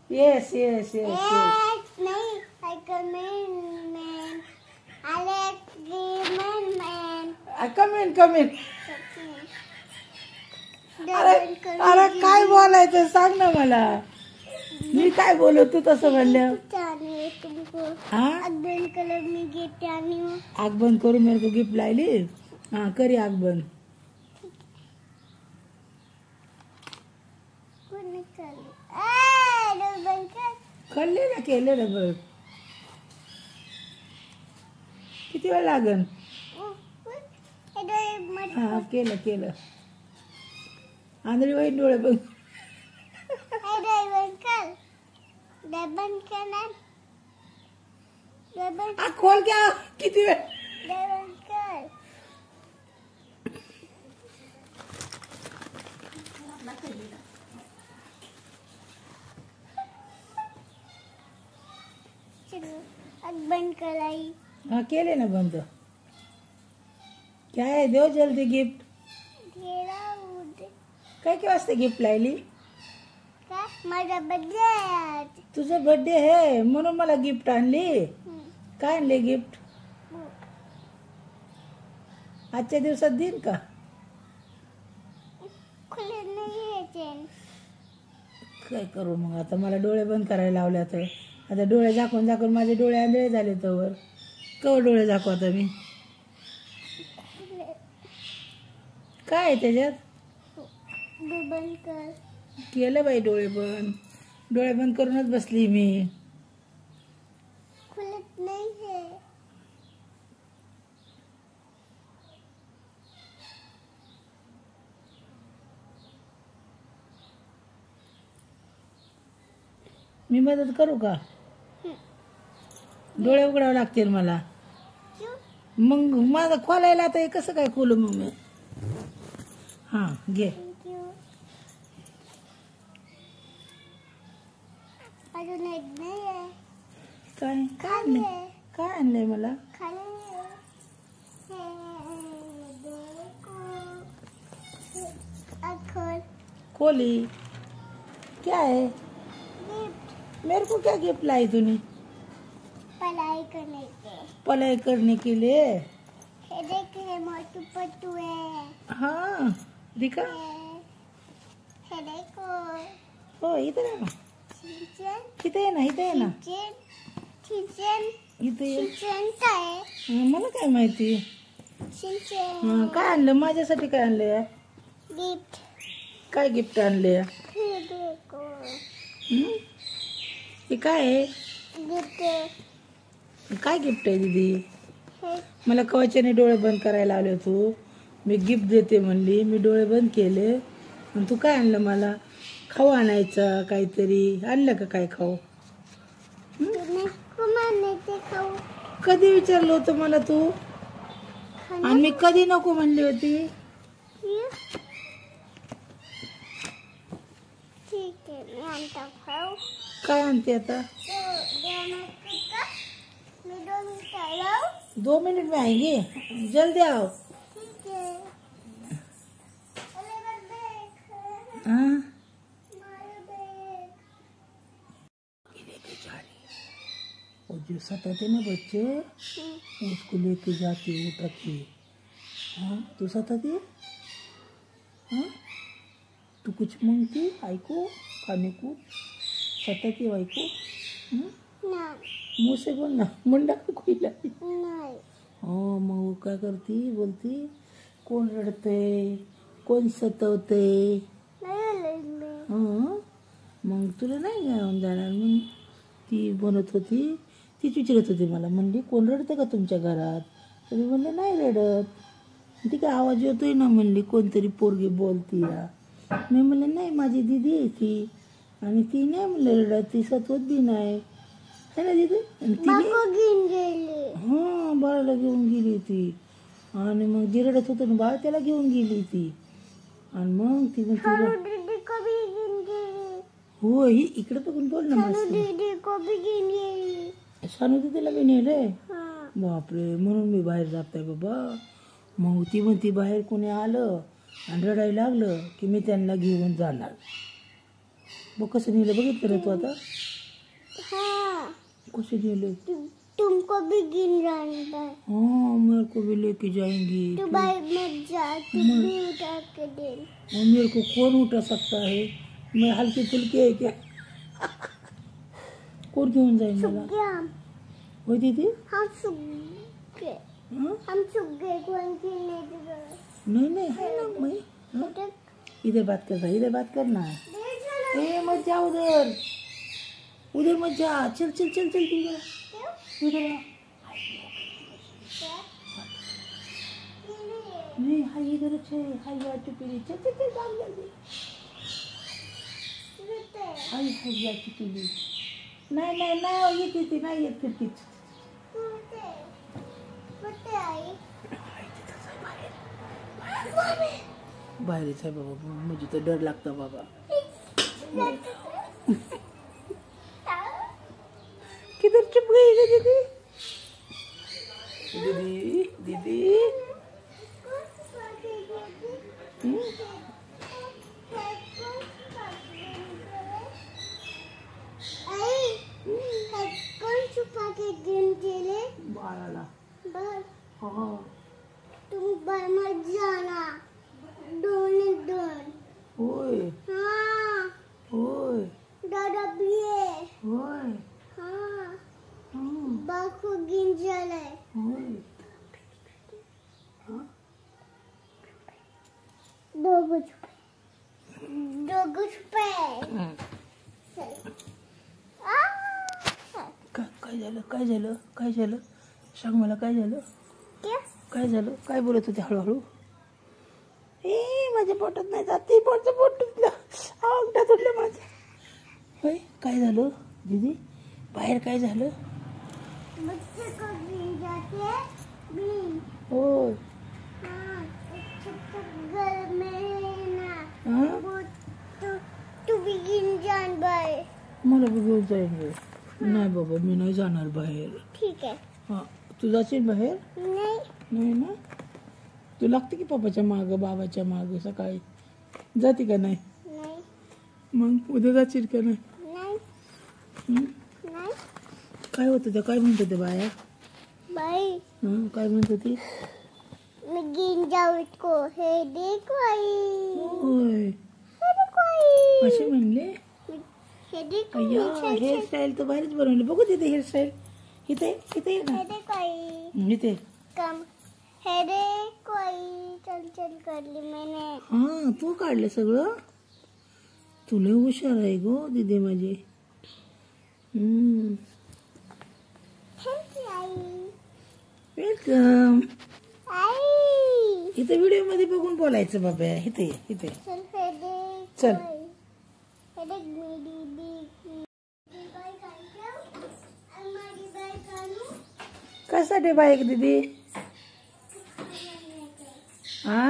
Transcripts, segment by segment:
Yes, yes, yes, yes. Come in, come in. अरे काय बोलायचं सांग ना मला. मी काय बोलू तू तसं म्हणलं. आग बंद करू मेरे को गिफ्ट लायली. हाँ करी आग बंद. खाल्ले ना केले ना बघ. किती वेळ लागन. हा केलं केलं. आंधळी वाईट डोळे बघ. खोल क्या किती वेळ. बंद कराई. हाँ केले ना बंद. क्या है देव जल्दी गिफ्ट. काय काय वाजता गिफ्ट लायली. माझा बर्थडे आहे. तुझा बर्थडे आहे म्हणून मला गिफ्ट आणली. काय आणले गिफ्ट. आजच्या दिवसात देईन का. काय करू मग आता. मला डोळे बंद करायला लावल्या तर आता डोळे झाकून झाकून माझे डोळे आंधळे झाले. तर कवर डोळे झाकू आता मी. काय आहे त्याच्यात. बंद कर. केलं बाई डोळे बंद. डोळे बंद करूनच बसली मी. खुलत नाही है. मी मदत करू का. डोळे उघडावे लागतील मला. मग माझं खोलायला आता हे कसं काय खोलू मग मी. हा घे. काय काय आणलंय. काय आणलंय मला. खोली. क्या है. मेरे को क्या गिफ्ट लाई तूने. पढ़ाई करने के लिए. मोटू पट्टू है. हाँ दिखा. हो इथं आहे ना. इथं आहे ना. इथं आहे ना. इथं मला काय माहिती. काय आणलं माझ्यासाठी. काय आणलंय गिफ्ट. काय गिफ्ट आणले. हे काय आहे. काय गिफ्ट आहे दीदी. मला कवाच्याने डोळे बंद करायला लावले तू. मी गिफ्ट देते म्हणली. मी डोळे बंद केले आणि तू काय आणलं मला. खाऊ आणायचं काहीतरी. आणलं का काय खाऊ. कधी विचारलं होतं मला तू. आणि मी कधी नको म्हणली होती. ठीक आहे मी आणता खाऊ. काय आणते आता. 2 मिनट में आएंगे. जल्दी आओ. हाँ लेके जा रही है. और जो सताते ना बच्चे उसको लेके जाती है उठा के. हाँ तू सताती है. हाँ तू कुछ मांगती आई को खाने को. सताती है आई को. मुंह से बोल ना. मुंडा को कोई लाई. हाँ मग वो काय करती बोलती. कोण रडते कोण सतवते. हाँ मग तुला नाही घेऊन जाणार. मग ती म्हणत होती. तीच विचारत होती मला. म्हणली कोण रडतं का तुमच्या घरात. तर मी म्हणलं नाही रडत. ती काय आवाज येतोय ना म्हणली. कोणतरी पोरगी बोलती या. मी म्हणलं नाही माझी दीदी आहे ती. आणि ती नाही म्हणलं रडत. ती सतवत बी नाही है ना दीदी. हा बाळाला घेऊन गेली ती. आणि मग जी रडत होतं ना बाळ त्याला घेऊन गेली ती. आणि मग ती हो ही इकडे बघून बोल ना. सानू दीदीला बी नेलंय. बापरे म्हणून मी बाहेर जात आहे बाबा. मग ती म्हणती बाहेर कोणी आलं आणि रडायला लागलं की मी त्यांना घेऊन जाणार. बघ कसं नेलं बघितलं रे तू आता हाँ कसे नेले तुमको भी गिन जाना है हाँ मेरे को भी लेके जाएंगी तू भाई मत जा तू भी उठा के दे और मेरे को कौन उठा सकता है मैं हल्की फुल्की है क्या कौन घेऊन जाईल मला सुग्गे हम होय दीदी हम सुग्गे हाँ? हम सुग्गे कौन की नहीं नहीं नहीं है ना मैं हाँ? इधर बात कर रहा है इधर बात करना ए मत जा उधर उधर मत जा चल चल चल चल तू इधर आ नहीं हाय इधर अच्छे हाय यार चुपी चल चल चल भाग जल्दी हाय हाय यार चुपी नहीं नहीं नहीं ये नहीं ये फिर बाहेरच आहे बाबा मुझे तो डर लगता बाबा किधर चुप गई है दीदी दीदी दीदी कौन छुपा के गिन चले बाळाला बस हाँ तुम बाहर मत जाना दोन होय हाँ होय दादा भी है होय हाँ हाँ बाखू गिन चले होय हाँ दोघं छुपे काय झालं सांग मला काय झालं क्या काय झालं काय बोलत होते हळूहळू ए माझ्या पोटात नाही जात ते पोट तुटलं अंगठा तुटलं माझं होय काय झालं दीदी बाहेर काय झालं बच्चे को गिन जाते बीन होय हाँ एक छोटा घर में है ना हाँ वो तू भी गिन जान बाय मला बी घेऊन जाईल नाही बाबा मी नाही जाणार बाहेर ठीक है हां तू जाशील बाहेर नहीं नाही ना तू लागते की पप्पाच्या मागं बाबाच्या मागं सकाळी जाते का नाही नहीं मग उद्या जाशील का नाही नहीं हं? नहीं काय होतं ते काय म्हणत होते बाया भाई हं काय म्हणत होती मैं गिन जाऊँ इसको हे देखो आई होय हे देखो आई असे म्हणले हे देखो अय्या नीचे हेअरस्टाईल तर भारीच बनवली बघू तिथे हेअरस्टाईल इथे इथे ये ना हे देखो आई इथे कम हे देखो आई चल चल कर ली मैंने हां तू काढलं सगळं तुला हुशार आहे गो दीदी माझी थैंक यू आई वेलकम आई इथे व्हिडिओ मध्ये बघून बोलायचं बाबा इथे इथे चल हे देखो चल. आई. हे देख मेरी बाइक आई क्या हमारी बाइक आलू कशासाठी बाईक दीदी हा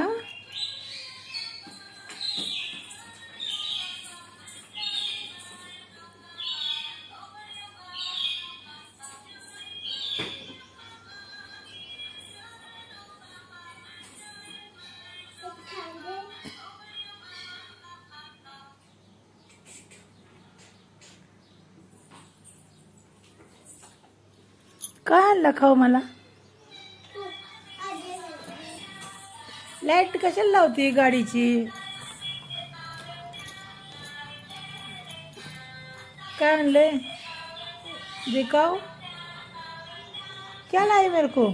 काय आणलं खाऊ मला लाईट कशाला लावते गाडीची काय आणले दिखाओ क्या लाए मेरे को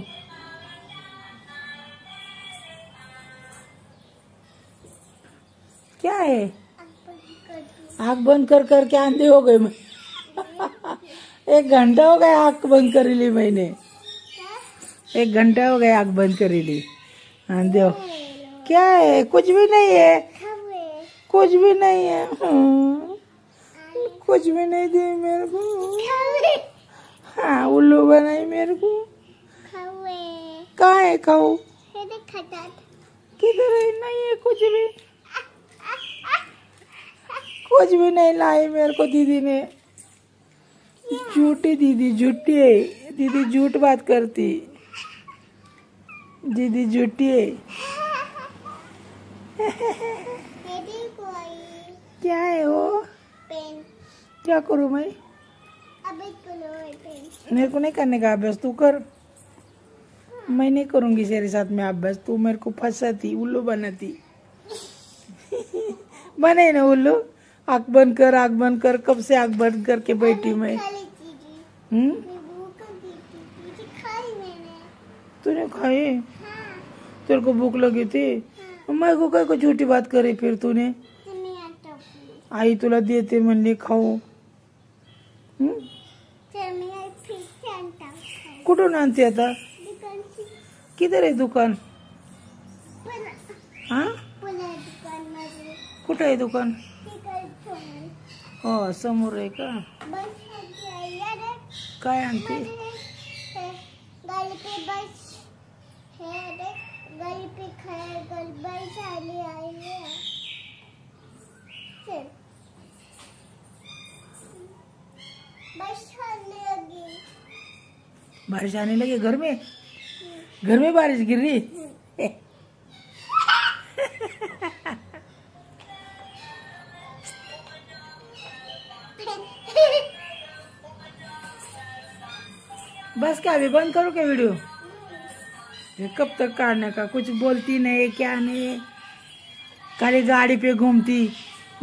क्या है आँख बंद कर करके अंधे हो गए मैं 1 घंटा हो गया आँख बंद करी ली मैंने 1 घंटा हो गया आँख बंद करी ली अंधे हो क्या है कुछ भी नहीं है कुछ भी नहीं है कुछ भी नहीं दी मेरे को हाँ उल्लू बनाई मेरे को कहाँ है खाऊ किधर है नहीं है कुछ भी नहीं लाई मेरे को दीदी ने झूठी दीदी झूठी है दीदी झूठ बात करती दीदी झूठी है क्या है वो पेन क्या करूँ मैं? अभी कलर पेन मेरे को नहीं करने का अभ्यास, तू कर। मैं नहीं करूंगी तेरे साथ में अभ्यास, तू मेरे को फंसाती, उल्लू बनाती। बने ना उल्लू, आँख बंद कर, कब से आँख बंद करके बैठी मैं। खा ली चीज़ी हम्म, मैं भूख लगी थी मुझे खाई मैंने तूने खाए? हाँ तेरे को भूख लगी थी? मैं को काय को झूठी बात करी फिर तूने? तुम्हें आता हूँ आई तुला देते म्हणली खाऊ। चल मैं फिर से आता हूँ कुठून आणते आता? दुकान से किधर आहे दुकान? पुन्हा हा, पुन्हा दुकान मध्ये कुठं आहे दुकान? तिकडे समोर हो समोर आहे का? बस साठी आया रे काय आणते? गाड़ी पे बस है रे गाड़ी पे खड़ा कर बस आली आई है चल बस आने लगी बारिश आने लगी घर में बारिश गिर रही। बस क्या, अभी बंद करो क्या वीडियो? ये कब तक काटने का? कुछ बोलती नहीं, क्या नहीं, खाली गाड़ी पे घूमती,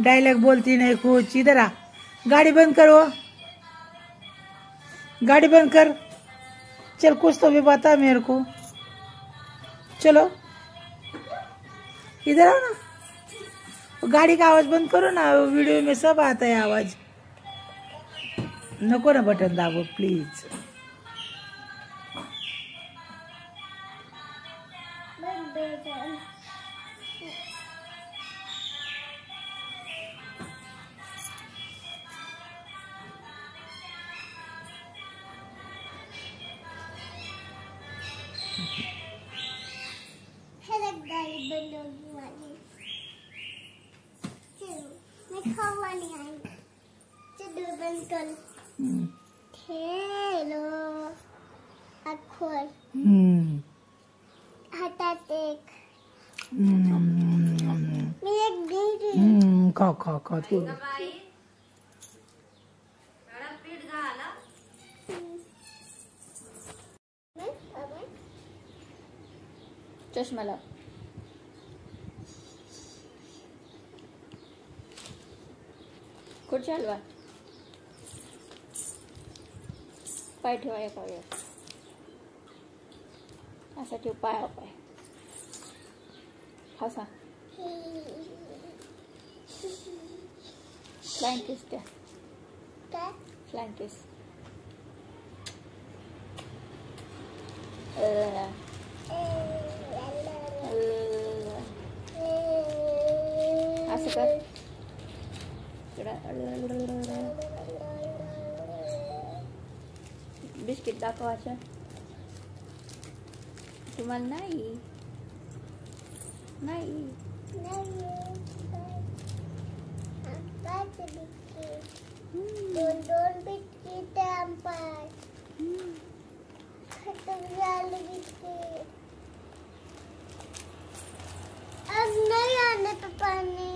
डायलॉग बोलती नहीं कुछ। इधर आ, गाड़ी बंद करो, गाड़ी बंद कर। चल कुछ तो भी बता मेरे को। चलो इधर आओ ना, गाड़ी का आवाज बंद करो ना, वीडियो में सब आता है आवाज। नको ना बटन दाबो प्लीज। बस बेचैन है गाड़ी बंद होगी वाली चलो मैं खावा नहीं आई चलो बंद कर खेलो अखोर हटा देख मैं एक गिरी खा खा खा तू। चष्मा लाव. खुर्ची हलवा. पाय ठेवा एका वेळेस. असा ठेव पाय पाय. हसा. फ्लाइंग किस द्या. क्या फ्लाइंग किस. असं कर. बिस्किट दाखवायचं. तुम्हाला नाही नाही. दोन बिस्किट आंपाय खतम झालं बिस्किट आज नाही आले पप्पांनी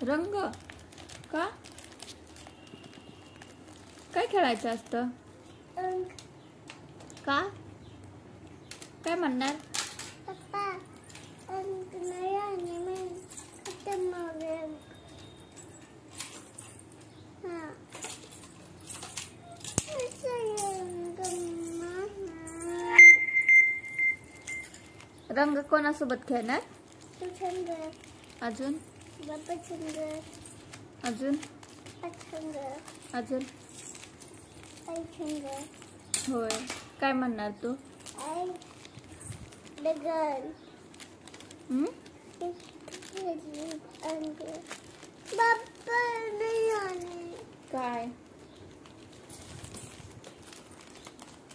रंग का काय खेळायचं असतं का काय म्हणणार. पप्पा अंक नाही आले मी खतम झाले. हाँ रंग कोणासोबत खेळणार. तू संग अजून बाबा संग अजून संग अजून आई संग होय. काय म्हणणार तू. आई डगन हम्म? बाबा नाही आले. काय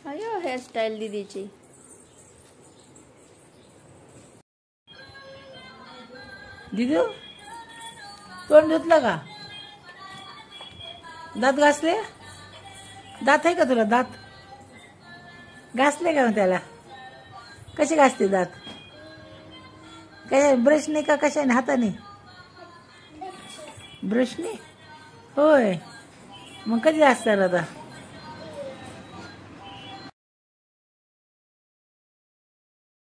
अयो हेअरस्टाईल दीदीची. दीदी तोंड धुतलं का. दात घासले. दात आहे का तुला. दात घासले का त्याला. कसे घासते दात. कशा ब्रशने का कशाने हाताने. ब्रशने होय. मग कधी असणार आता?